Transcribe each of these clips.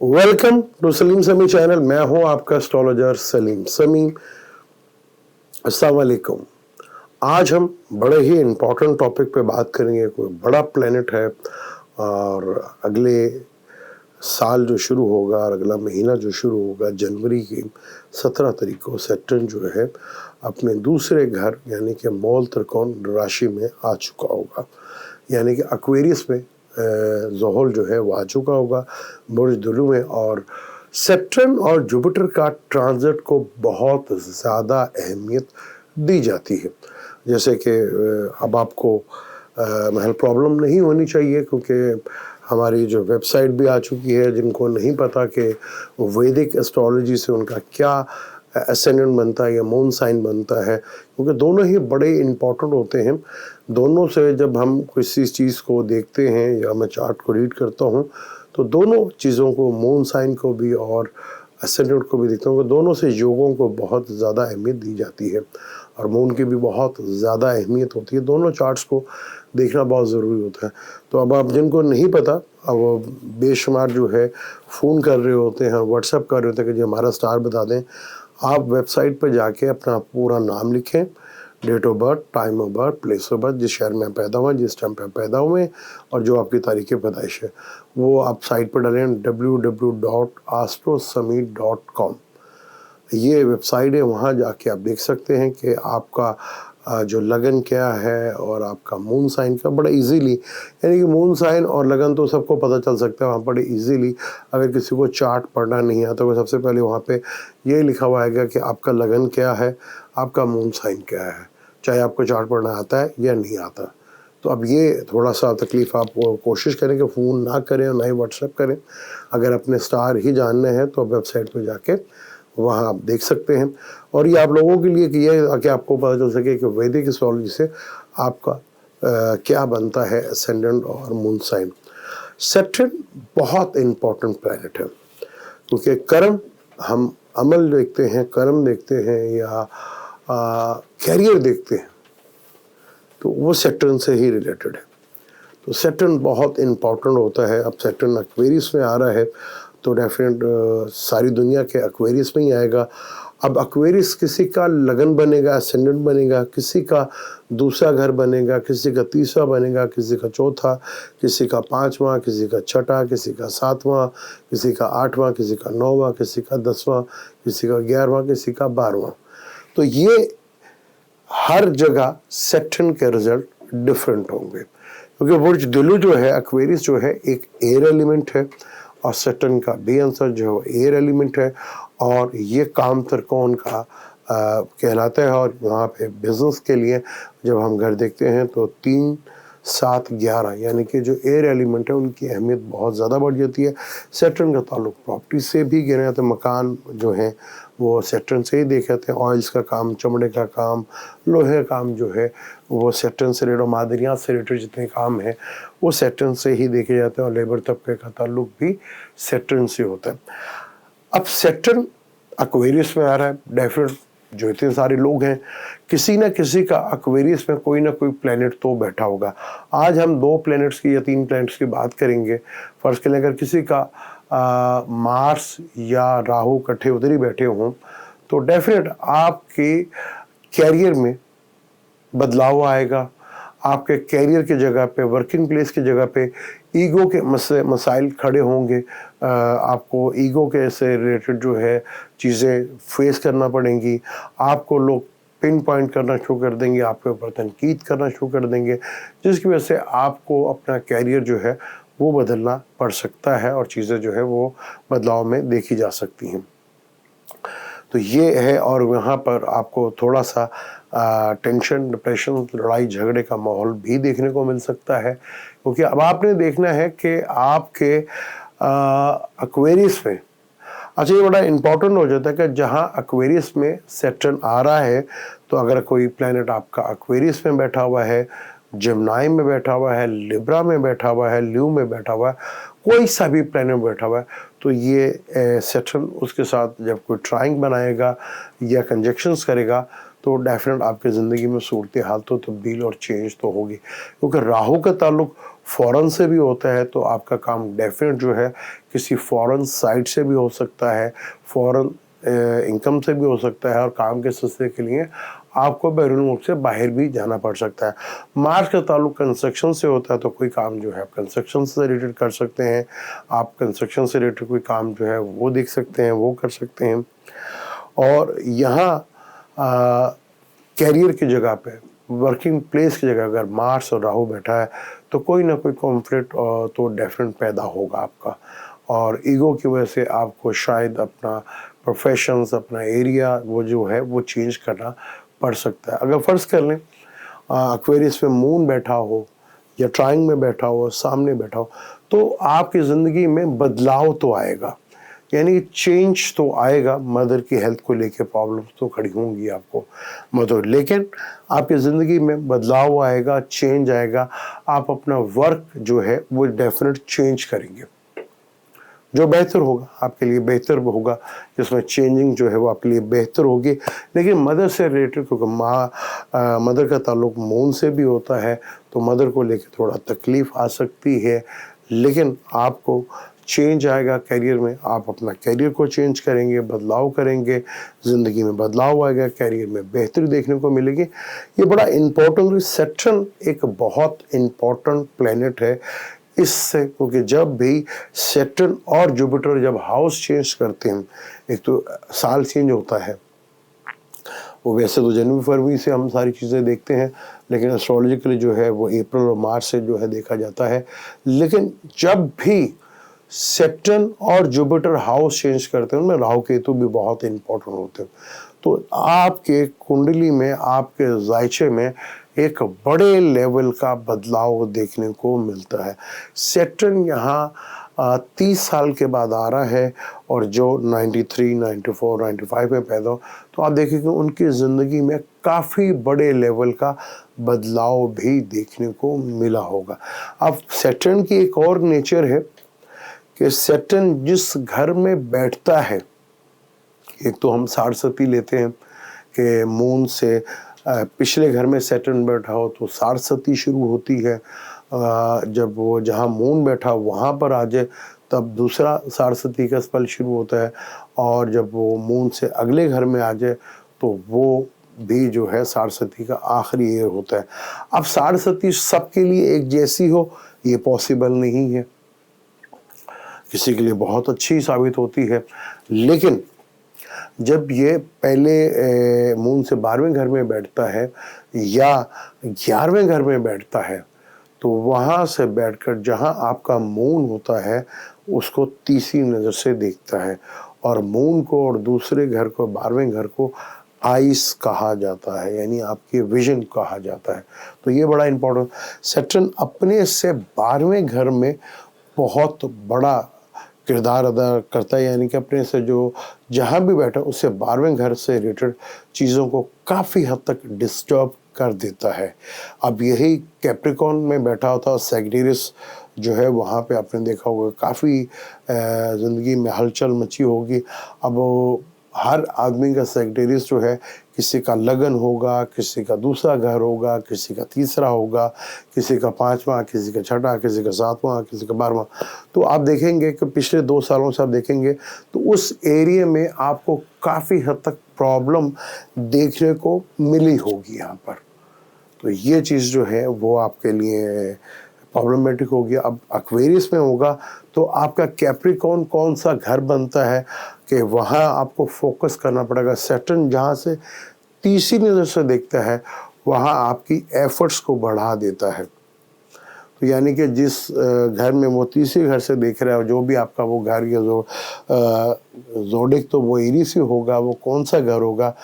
Welcome to Salim समी channel. मैं हूं आपका एस्ट्रोलॉजर सलीम समी। अस्सलाम वालेकुम। आज हम बड़े ही इम्पोर्टेंट टॉपिक पे बात करेंगे। कोई बड़ा प्लेनेट है और अगले साल जो शुरू होगा और अगला महीना जो शुरू होगा जनवरी की 17 तारीख को सैटर्न जो है अपने दूसरे घर यानी कि मूल त्रिकोण राशि में आ चुका होगा, यानी कि एक्वेरियस में ज़ोहल जो है वो आ चुका होगा बुर्ज दुलू में। और सैटर्न और जुपिटर का ट्रांजिट को बहुत ज़्यादा अहमियत दी जाती है। जैसे कि अब आपको महल प्रॉब्लम नहीं होनी चाहिए, क्योंकि हमारी जो वेबसाइट भी आ चुकी है। जिनको नहीं पता कि वैदिक एस्ट्रोलॉजी से उनका क्या एसेंडेंट बनता है या मून साइन बनता है, क्योंकि दोनों ही बड़े इम्पोर्टेंट होते हैं। दोनों से जब हम किसी चीज़ को देखते हैं या मैं चार्ट को रीड करता हूँ तो दोनों चीज़ों को, मून साइन को भी और एसेंडेंट को भी देखता हूँ कि दोनों से योगों को बहुत ज़्यादा अहमियत दी जाती है और मून की भी बहुत ज़्यादा अहमियत होती है। दोनों चार्ट्स को देखना बहुत ज़रूरी होता है। तो अब आप जिनको नहीं पता, अब बेशुमार जो है फ़ोन कर रहे होते हैं, व्हाट्सएप कर रहे होते हैं कि जी हमारा स्टार बता दें। आप वेबसाइट पर जाके अपना पूरा नाम लिखें, date of birth, time of birth, place of birth, जिस शहर में पैदा हुए, जिस टाइम पे पैदा हुए और जो आपकी तारीख़ पैदाइश है वो आप साइट पर डालें www.astrosummit.com। ये वेबसाइट है, वहाँ जाके आप देख सकते हैं कि आपका जो लगन क्या है और आपका मून साइन का बड़ा इजीली, यानी कि मून साइन और लगन तो सबको पता चल सकता है वहाँ बड़े इजीली। अगर किसी को चार्ट पढ़ना नहीं आता तो सबसे पहले वहाँ पे ये लिखा हुआ आएगा कि आपका लगन क्या है, आपका मून साइन क्या है, चाहे आपको चार्ट पढ़ना आता है या नहीं आता। तो अब ये थोड़ा सा तकलीफ़, आप कोशिश करें कि फ़ोन ना करें और ना ही व्हाट्सएप करें। अगर अपने स्टार ही जानने हैं तो वेबसाइट पर जाके वहाँ आप देख सकते हैं। और ये आप लोगों के लिए कि ये कि आपको पता चल सके कि वैदिक एस्ट्रोलॉजी से आपका क्या बनता है एसेंडेंट और मून साइन। सैटर्न बहुत इम्पोर्टेंट प्लैनेट है, क्योंकि कर्म, हम अमल देखते हैं, कर्म देखते हैं या कैरियर देखते हैं, तो वो सैटर्न से ही रिलेटेड है। तो सैटर्न बहुत इम्पोर्टेंट होता है। अब सैटर्न एक्वेरियस में आ रहा है तो डेफिनेट सारी दुनिया के एक्वेरियस में ही आएगा। अब एक्वेरियस किसी का लगन बनेगा, एसेंडेंट बनेगा, किसी का दूसरा घर बनेगा, किसी का तीसरा बनेगा, किसी का चौथा, किसी का पाँचवां, किसी का छठा, किसी का सातवां, किसी का आठवां, किसी का नौवां, किसी का 10वां, किसी का 11वां, किसी का 12वां। तो ये हर जगह सैटर्न के रिजल्ट डिफरेंट होंगे, क्योंकि बुर्ज दिलु जो है, एक्वेरियस जो है, एक एयर एलिमेंट है और सैटर्न का भी आंसर जो है एयर एलिमेंट है और ये काम त्रिकोण का कहलाता है। और वहाँ पे बिजनेस के लिए जब हम घर देखते हैं तो 3, 7, 11 यानी कि जो एयर एलिमेंट है उनकी अहमियत बहुत ज़्यादा बढ़ जाती है। सैटर्न का ताल्लुक प्रॉपर्टी से भी गिना जाता है। मकान जो है वो सैटर्न से ही देखे जाते हैं। ऑयल्स का काम, चमड़े का काम, लोहे का काम जो है वो सैटर्न से रिलेटेड, मादनियात से रिलेटेड जितने काम हैं वो सैटर्न से ही देखे जाते हैं। और लेबर तबके का ताल्लुक भी सैटर्न से होता है। अब सैटर्न एक्वेरियस में आ रहा है, डेफिनेट जो इतने सारे लोग हैं किसी न किसी का एक्वेरियस में कोई ना कोई प्लेनेट तो बैठा होगा। आज हम 2 प्लेनेट्स की या 3 प्लेनेट्स की बात करेंगे। फर्ज के लिए अगर किसी का मार्स या राहु इकट्ठे उधर ही बैठे हों तो डेफिनेट आपके कैरियर में बदलाव आएगा। आपके कैरियर की जगह पे, वर्किंग प्लेस की जगह पे ईगो के मसाइल खड़े होंगे। आपको ईगो के से रिलेटेड जो है चीज़ें फेस करना पड़ेंगी। आपको लोग पिन पॉइंट करना शुरू कर देंगे, आपके ऊपर तनकीद करना शुरू कर देंगे, जिसकी वजह से आपको अपना कैरियर जो है वो बदलना पड़ सकता है और चीज़ें जो है वो बदलाव में देखी जा सकती हैं। तो ये है, और यहाँ पर आपको थोड़ा सा टेंशन, डिप्रेशन, लड़ाई झगड़े का माहौल भी देखने को मिल सकता है, क्योंकि अब आपने देखना है कि आपके एक्वेरियस में, अच्छा ये बड़ा इम्पोर्टेंट हो जाता है कि जहाँ एक्वेरियस में सैटर्न आ रहा है, तो अगर कोई प्लैनेट आपका एक्वेरियस में बैठा हुआ है, जेमिनी में बैठा हुआ है, लिब्रा में बैठा हुआ है, ल्यू में बैठा हुआ है, कोई सा भी प्लैनेट बैठा हुआ है, तो ये सैटर्न उसके साथ जब कोई ट्राइंग बनाएगा या कंजक्शंस करेगा तो डेफिनेट आपकी ज़िंदगी में सूरत हाल तो तब्दील और चेंज तो होगी। क्योंकि राहु का ताल्लुक फ़ॉरेन से भी होता है तो आपका काम डेफ़िनेट जो है किसी फ़ॉरेन साइट से भी हो सकता है, फ़ॉरेन इनकम से भी हो सकता है और काम के सिलसिले के लिए आपको बैरून मुल्क से बाहर भी जाना पड़ सकता है। मार्च का ताल्लुक कंस्ट्रक्शन से होता है तो कोई काम जो है आप कंस्ट्रक्शन से रिलेटेड कर सकते हैं। आप कंस्ट्रक्शन से रिलेटेड कोई काम जो है वो देख सकते हैं, वो कर सकते हैं। और यहाँ कैरियर की जगह पे, वर्किंग प्लेस की जगह अगर मार्स और राहु बैठा है तो कोई ना कोई कॉन्फ्लिक्ट तो डेफिनेट पैदा होगा आपका, और ईगो की वजह से आपको शायद अपना प्रोफेशंस, अपना एरिया वो जो है वो चेंज करना पड़ सकता है। अगर फ़र्ज़ कर लें एक्वेरियस में मून बैठा हो या ट्राइंग में बैठा हो, सामने बैठा हो, तो आपकी ज़िंदगी में बदलाव तो आएगा, यानी चेंज तो आएगा। मदर की हेल्थ को लेके प्रॉब्लम्स तो खड़ी होंगी आपको मदर, लेकिन आपकी ज़िंदगी में बदलाव आएगा, चेंज आएगा। आप अपना वर्क जो है वो डेफिनेट चेंज करेंगे, जो बेहतर होगा आपके लिए, बेहतर होगा, जिसमें चेंजिंग जो है वो आपके लिए बेहतर होगी। लेकिन मदर से रिलेटेड, क्योंकि मदर का ताल्लुक मून से भी होता है, तो मदर को लेके थोड़ा तकलीफ़ आ सकती है, लेकिन आपको चेंज आएगा करियर में। आप अपना करियर को चेंज करेंगे, बदलाव करेंगे, ज़िंदगी में बदलाव आएगा, करियर में बेहतरी देखने को मिलेगी। ये बड़ा इम्पोर्टेंट, सैटर्न एक बहुत इम्पोर्टेंट प्लैनेट है इससे, क्योंकि जब भी सैटर्न और जुपिटर जब हाउस चेंज करते हैं, एक तो साल चेंज होता है, वो वैसे तो जनवरी फरवरी से हम सारी चीज़ें देखते हैं, लेकिन एस्ट्रोलॉजिकली जो है वो अप्रैल और मार्च से जो है देखा जाता है। लेकिन जब भी सैटर्न और जुपिटर हाउस चेंज करते हैं, उनमें राहु केतु भी बहुत इंपॉर्टेंट होते हैं। तो आपके कुंडली में, आपके जायचे में एक बड़े लेवल का बदलाव देखने को मिलता है। सैटर्न यहाँ 30 साल के बाद आ रहा है, और जो 93, 94, 95 में पैदा हो, तो आप देखेंगे उनकी ज़िंदगी में काफ़ी बड़े लेवल का बदलाव भी देखने को मिला होगा। अब सैटर्न की एक और नेचर है कि सैटर्न जिस घर में बैठता है, एक तो हम साढ़सती लेते हैं कि मून से पिछले घर में सैटर्न बैठा हो तो साढ़सती शुरू होती है। जब वो जहाँ मून बैठा वहाँ पर आ जाए तब दूसरा साढ़सती का स्पेल शुरू होता है, और जब वो मून से अगले घर में आ जाए तो वो भी जो है साढ़सती का आखिरी ईयर होता है। अब साढ़सती सबके लिए एक जैसी हो ये पॉसिबल नहीं है, किसी के लिए बहुत अच्छी साबित होती है, लेकिन जब ये पहले मून से 12वें घर में बैठता है या 11वें घर में बैठता है, तो वहाँ से बैठकर जहाँ आपका मून होता है उसको तीसरी नज़र से देखता है, और मून को और दूसरे घर को, 12वें घर को आइस कहा जाता है, यानी आपकी विजन कहा जाता है। तो ये बड़ा इम्पोर्टेंट, सैटर्न अपने से 12वें घर में बहुत बड़ा किरदार अदा करता है, यानी कि अपने से जो जहाँ भी बैठा उससे 12वें घर से रिलेटेड चीज़ों को काफ़ी हद तक डिस्टर्ब कर देता है। अब यही कैप्रिकॉर्न में बैठा होता सैजिटेरियस जो है, वहाँ पे आपने देखा होगा काफ़ी ज़िंदगी में हलचल मची होगी। अब हर आदमी का सैजिटेरियस जो है, किसी का लगन होगा, किसी का दूसरा घर होगा, किसी का तीसरा होगा, किसी का 5वां, किसी का छठा, किसी का 7वां, किसी का 12वां। तो आप देखेंगे कि पिछले 2 सालों से आप देखेंगे तो उस एरिया में आपको काफ़ी हद तक प्रॉब्लम देखने को मिली होगी यहाँ पर। तो ये चीज़ जो है वो आपके लिए प्रॉब्लमेटिक होगी। अब एक्वेरियस में होगा तो आपका कैप्रिकॉर्न कौन सा घर बनता है कि वहाँ आपको फोकस करना पड़ेगा। सैटर्न जहाँ से तीसरी नज़र से देखता है वहाँ आपकी एफर्ट्स को बढ़ा देता है। तो यानी कि जिस घर में वो तीसरे घर से देख रहा है, जो भी आपका वो घर या जो ज़ोडिक तो वो एरीज ही होगा, वो कौन सा घर होगा,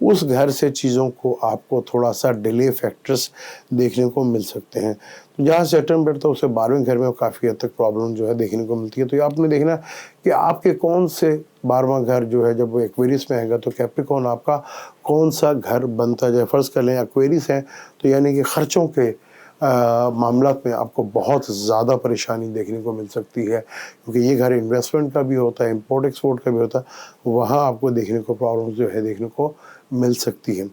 उस घर से चीज़ों को आपको थोड़ा सा डिले फैक्टर्स देखने को मिल सकते हैं। तो जहाँ सैटर्न बैठता है उससे 12वें घर में काफ़ी हद तक प्रॉब्लम जो है देखने को मिलती है। तो ये आपने देखना कि आपके कौन से 12वां घर जो है, जब वो एक्वेरियस में आएगा तो कैप्रिकॉर्न आपका कौन सा घर बनता जाए। फ़र्ज़ कर लें एक्वेरियस है तो यानी कि ख़र्चों के मामलात में आपको बहुत ज़्यादा परेशानी देखने को मिल सकती है, क्योंकि ये घर इन्वेस्टमेंट का भी होता है, इंपोर्ट एक्सपोर्ट का भी होता है, वहाँ आपको देखने को प्रॉब्लम्स जो है देखने को मिल सकती है।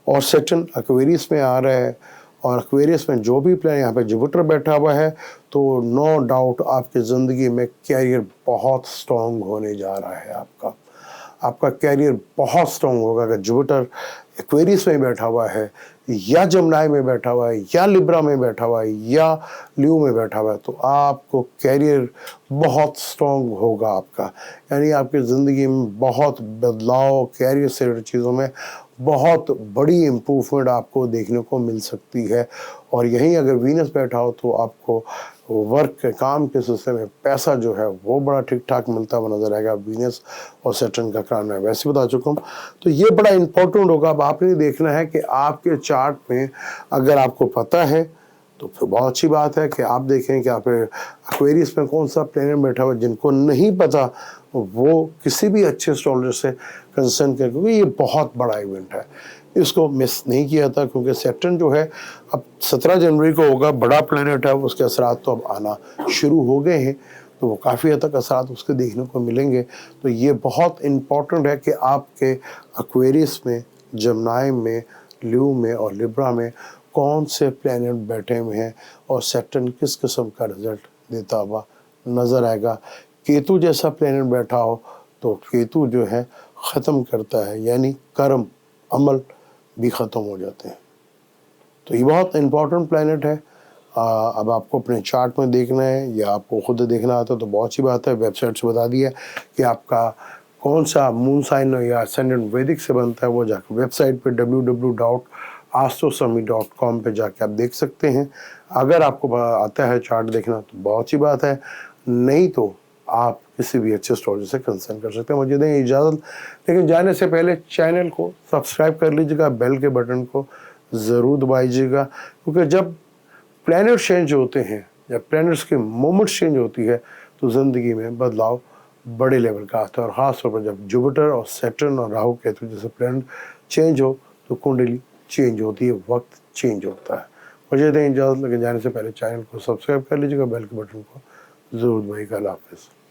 और सैटर्न एक्वेरियस में आ रहा है और एक्वेरियस में जो भी प्लैनेट, यहाँ पे जुपिटर बैठा हुआ है, तो नो डाउट आपकी ज़िंदगी में कैरियर बहुत स्ट्रॉन्ग होने जा रहा है। आपका कैरियर बहुत स्ट्रॉन्ग होगा अगर जुपिटर एक्वेरियस में बैठा हुआ है, या जमनाई में बैठा हुआ है, या लिब्रा में बैठा हुआ है, या ल्यू में बैठा हुआ है, तो आपको कैरियर बहुत स्ट्रॉन्ग होगा आपका। यानी आपकी ज़िंदगी में बहुत बदलाव, कैरियर से रिलेटेड चीज़ों में बहुत बड़ी इम्प्रूवमेंट आपको देखने को मिल सकती है। और यहीं अगर वीनस बैठा हो तो आपको वर्क के काम के सिलसिले में पैसा जो है वो बड़ा ठीक ठाक मिलता हुआ नजर आएगा। वीनस और सैटर्न का कारण मैं वैसे बता चुका हूँ, तो ये बड़ा इंपॉर्टेंट होगा। अब आपने देखना है कि आपके चार्ट में अगर आपको पता है तो फिर बहुत अच्छी बात है कि आप देखें कि आप एक्वेरियस में कौन सा प्लैनेट बैठा हुआ है। जिनको नहीं पता वो किसी भी अच्छे एस्ट्रोलॉजर से कंसल्ट करें, क्योंकि ये बहुत बड़ा इवेंट है, इसको मिस नहीं किया था। क्योंकि सैटर्न जो है अब 17 जनवरी को होगा, बड़ा प्लैनेट है, उसके असरात तो अब आना शुरू हो गए हैं, तो वो काफ़ी हद तक असरात उसके देखने को मिलेंगे। तो ये बहुत इम्पॉर्टेंट है कि आपके एक्वेरियस में, जमनाई में, ल्यू में और लिब्रा में कौन से प्लैनेट बैठे हुए हैं और सैटर्न किस किस्म का रिजल्ट देता हुआ नज़र आएगा। केतु जैसा प्लैनेट बैठा हो तो केतु जो है ख़त्म करता है, यानी कर्म अमल भी ख़त्म हो जाते हैं। तो ये बहुत इम्पॉर्टेंट प्लैनेट है। अब आपको अपने चार्ट में देखना है या आपको खुद देखना आता है तो बहुत सी बात है। वेबसाइट से बता दिया कि आपका कौन सा मून साइन या असेंडेंट वैदिक से बनता है, वो जाकर वेबसाइट पे www.astrosami.com पे जाके आप देख सकते हैं। अगर आपको आता है चार्ट देखना तो बहुत सी बात है, नहीं तो आप किसी भी अच्छे एस्ट्रोलॉजर से कंसल्ट कर सकते हैं। मुझे दें इजाज़त, लेकिन जाने से पहले चैनल को सब्सक्राइब कर लीजिएगा, बेल के बटन को ज़रूर दबाइएगा, क्योंकि जब प्लैनेट चेंज होते हैं, जब प्लैनेट्स की मूवमेंट्स चेंज होती है तो ज़िंदगी में बदलाव बड़े लेवल का आता है। और ख़ास तौर पर जब जुपिटर और सैटर्न और राहु केतु जैसे प्लैनेट चेंज हो तो कुंडली चेंज होती है, वक्त चेंज होता है। मुझे दें इजाज़त, लेकिन जाने से पहले चैनल को सब्सक्राइब कर लीजिएगा, बेल के बटन को ज़रूर दबाइएगा। अल्लाह हाफ़िज़।